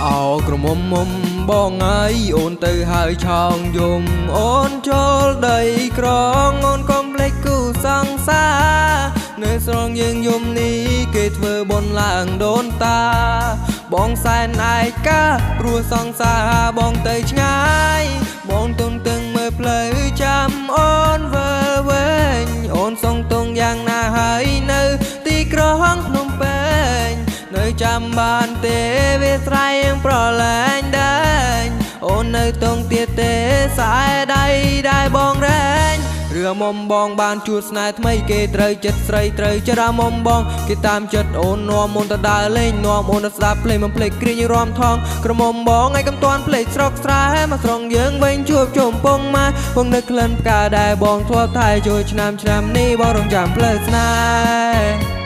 aoក្រមុំមុំបងអើយអូនទៅហើយឆោងយំអូនចូលដីក្រងអូនកុំភ្លេចគូសង្សារនៅស្រងយើងយំនេះគេធ្វើបុណ្យឡើងដូនតាបងសែនឯកាព្រោះសង្សារបងទៅឆ្ងាយបងទុំទឹងមើលផ្លូវចាំអូនវើវែងអូនសងទងយ៉ាងណាហើយនៅទីក្រុងភ្នំពេញនៅចាំបានទេវាស្រែងប្រឡែងដែងអូននៅតងទៀតទេស្អែដៃដែរបងរែងរឿងមុំបងបានជួបស្នេហ៍ថ្មីគេត្រូវចិត្តស្រីត្រូវចិត្តមុំបងគេតាមចិត្តអូននាំអូនទៅដើរលេងនាំអូនទៅស្ដាប់ភ្លេងបំភ្លេចគ្រាញរំថងក្រមុំបងឯងកំតាន់ភ្លេចស្រុកស្រែមកស្រងយើងវិញជួបជុំពងមកពងនឹកក្លិនផ្កាដែរបងធ្លាប់ថែជួយឆ្នាំនេះបងរងចាំផ្លូវស្នេហ៍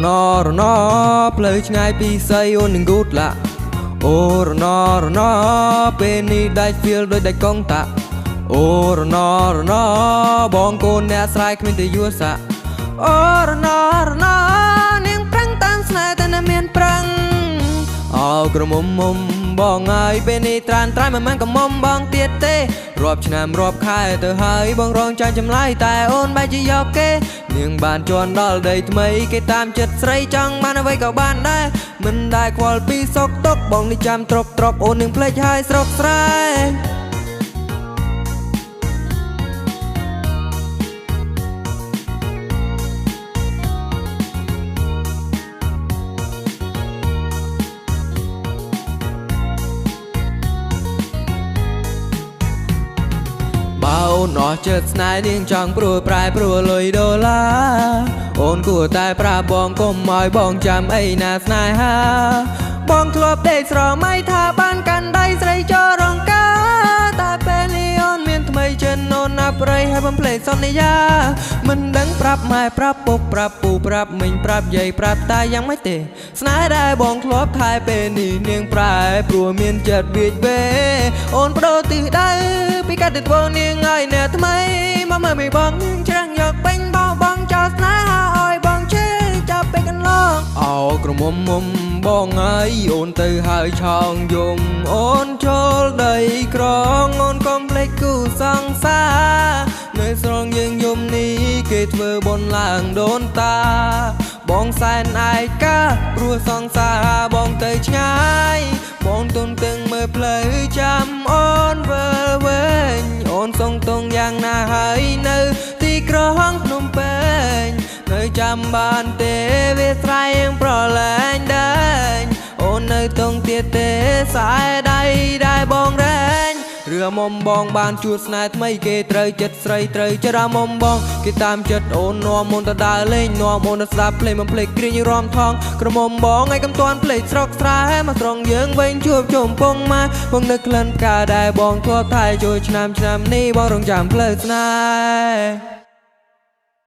អូរណផ្លូវឆ្ងាយពីស័យអូននឹងគូតឡាអូរណពេលនេះដាច់ feel ដូចដាច់កងតាអូរណបងកូនអ្នកស្រ័យគ្មានតែយួរសាអូរណនាងប្រឹងតាមស្នេហ៍តែនៅមានប្រឹងអោក្រមុំមុំបងហើយពេលនេះត្រានមិនមែនកំមុំបងទៀតទេរាប់ឆ្នាំរាប់ខែទៅហើយបងរងចាំចម្លើយតែអូនបែរជាយកគេនាងបានជន់ដល់ដីថ្មីគេតាមចិត្តស្រីចង់បានអ្វីក៏បានដែរមិនដែលខ្វល់ពីសុខទុក្ខបងនេះចាំត្រកអូននឹងភ្លេចហើយស្រុកស្រែអូនអស់ចិត្តស្នេហ៍នាងចង់ព្រោះប្រែព្រោះលុយដុល្លារអូនគួរតែប្រាប់បងកុំឲ្យបងចាំអីណាស្នេហាបងធ្លាប់ដេកស្រមៃថាបានកាន់ដៃស្រីចរងកាតែពេលនេះអូនមានថ្មីចិនអូនណាប់រៃហើយបំភ្លេចសន្យាមិនដឹងប្រាប់ម៉ែប្រាប់ពុកប្រាប់ពូប្រាប់មីងប្រាប់យាយប្រាប់តាយ៉ាងម៉េចទេស្នេហ៍ដែលបងធ្លាប់ថែពេលនេះនាងប្រែព្រោះមានចិត្តវាចវេអូនបដូរទិសដៅពីកាត់ទៅធ្វើនាងឲ្យអ្នកថ្មីមកមើលមីបងច្រាំងយកពេញបងចោលស្នេហាឲ្យបងជេរចាប់ពេកកន្លងអោក្រមុំមុំបងអើយអូនទៅហើយឆោងយំអូនចូលដីក្រងអូនកុំភ្លេចគូសង្សារនៅស្រងយើងយំនេះគេធ្វើបុណ្យឡើងដូនតាបងសែនឯកាព្រោះសង្សារបងទៅឆ្ងាយបងទុំទឹងមើលផ្លូវចាំអូនវើវែងអូនសងទងយ៉ាងណាហើយនៅទីក្រុងភ្នំពេញនៅចាំបានទេវាស្រែងប្រឡែងដែងអូននៅតងទៀតទេស្អែដៃដែរបងរែងរឿងមុំបងបានជួបស្នេហ៍ថ្មីគេត្រូវចិត្តស្រីត្រូវចិត្តមុំបងគេតាមចិត្តអូននាំអូនទៅដើរលេងនាំអូនទៅស្ដាប់ភ្លេងបំភ្លេចគ្រាញរំថងក្រមុំបងឯងកំតាន់ភ្លេចស្រុកស្រែមកត្រង់យើងវិញជួបជុំពងមកបងនឹកក្លិនផ្កាដែរបងធ្លាប់ថែជួយឆ្នាំនេះបងរងចាំផ្លូវស្នេហ៍